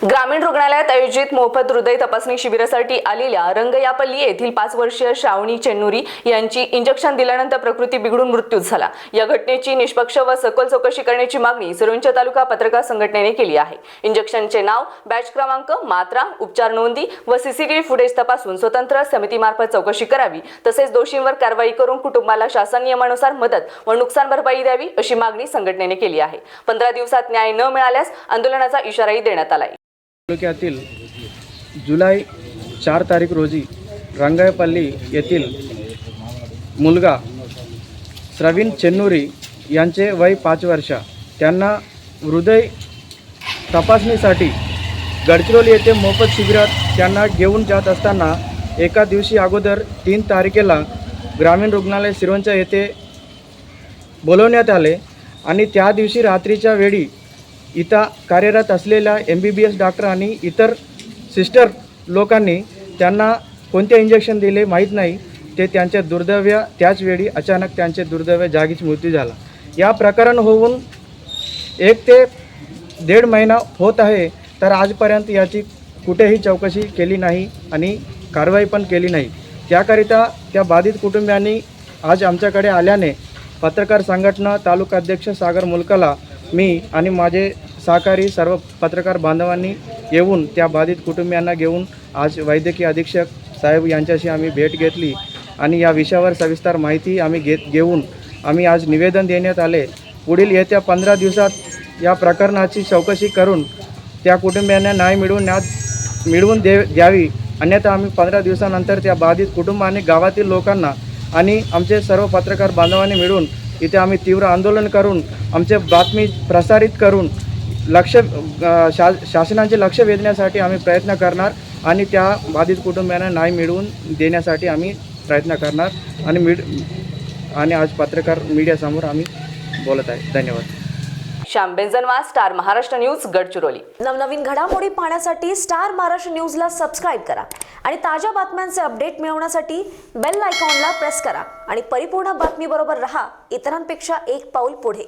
ग्रामीण रुग्णालयात आयोजित मोफत हृदय तपासणी शिबिरासाठी आलेल्या रंगयापल्ली येथील 5 वर्षीय श्रावणी चेन्नुरी यांची इंजेक्शन दिल्यानंतर प्रकृती बिघडून मृत्यू झाला। या घटनेची निष्पक्ष व सखोल चौकशी करण्याची मागणी सिरोंचा तालुका पत्रकार संघटनेने केली आहे। इंजेक्शनचे नाव, बॅच क्रमांक, मात्रा, उपचार नोंदी व सीसीटीव्ही फुटेज तपासून स्वतंत्र समितीमार्फत चौकशी करावी, तसेच दोषींवर कारवाई करून कुटुंबाला शासन नियमानुसार मदत व नुकसान भरपाई द्यावी अशी मागणी संघटनेने केली आहे। 15 दिवसात न्याय न मिळाल्यास आंदोलनाचा इशाराही देण्यात आला आहे। तालुक्यातील जुलै 4 तारीख रोजी रंगायपल्ली येथील मुलगा श्रावणी चेन्नुरी यांचे वय 5 वर्ष, त्यांना हृदय तपासणीसाठी गडचिरोली येथे मोफत शिबिरात त्यांना घेऊन जात असताना एका दिवशी अगोदर 3 तारखेला ग्रामीण रुग्णालय सिरोंचा येथे बोलवण्यात आले आणि त्या दिवशी रात्रीच्या वेळी इथं कार्यरत असलेल्या MBBS डॉक्टर आणि इतर सिस्टर लोकांनी त्यांना कोणते इंजेक्शन दिले माहीत नाही, ते त्यांचे दुर्दैव त्याच वेळी अचानक त्यांचे दुर्दैव जागीच मृत्यू झाला। या प्रकरण होऊन 1 ते 1.5 महिना होत आहे, तर आजपर्यंत याची कुठेही चौकशी केली नाही आणि कारवाई पण केली नाही। त्याकरिता त्या बाधित कुटुंबियांनी आज आमच्याकडे आल्याने पत्रकार संघटना तालुका अध्यक्ष सागर मुलकला मी आणि माझे सहकारी सर्व पत्रकार बांधवांनी येऊन त्या बाधित कुटुंबियांना घेऊन आज वैद्यकीय अधीक्षक साहेब यांच्याशी आम्ही भेट घेतली आणि या विषयावर सविस्तर माहिती आम्ही घेऊन आम्ही आज निवेदन देण्यात आले। पुढील येत्या 15 दिवसात या प्रकरणाची चौकशी करून त्या कुटुंबियांना न्याय मिळवून द्यावी, अन्यथा आम्ही 15 दिवसानंतर त्या बाधित कुटुंबाने, गावातील लोकांना आणि आमचे सर्व पत्रकार बांधवांनी मिळून इथे आम्ही तीव्र आंदोलन करून आमचे बातमी प्रसारित करून शासनाचे लक्ष वेधण्यासाठी आम्ही प्रयत्न करणार आणि त्या बाधित कुटुंबियांना न्याय मिळवून देण्यासाठी आम्ही प्रयत्न करणार आणि आज पत्रकार मीडियासमोर आम्ही बोलत आहे। धन्यवाद। Shyam Benjanwar, Star Maharashtra News, Gadchiroli. नवनवीन घडामोडी पाहण्यासाठी स्टार महाराष्ट्र न्यूजला सबस्क्राईब करा आणि ताज्या बातम्यांचे अपडेट मिळवण्यासाठी बेल आयकॉनला प्रेस करा आणि परिपूर्ण बातमीबरोबर रहा, इतरांपेक्षा एक पाऊल पुढे।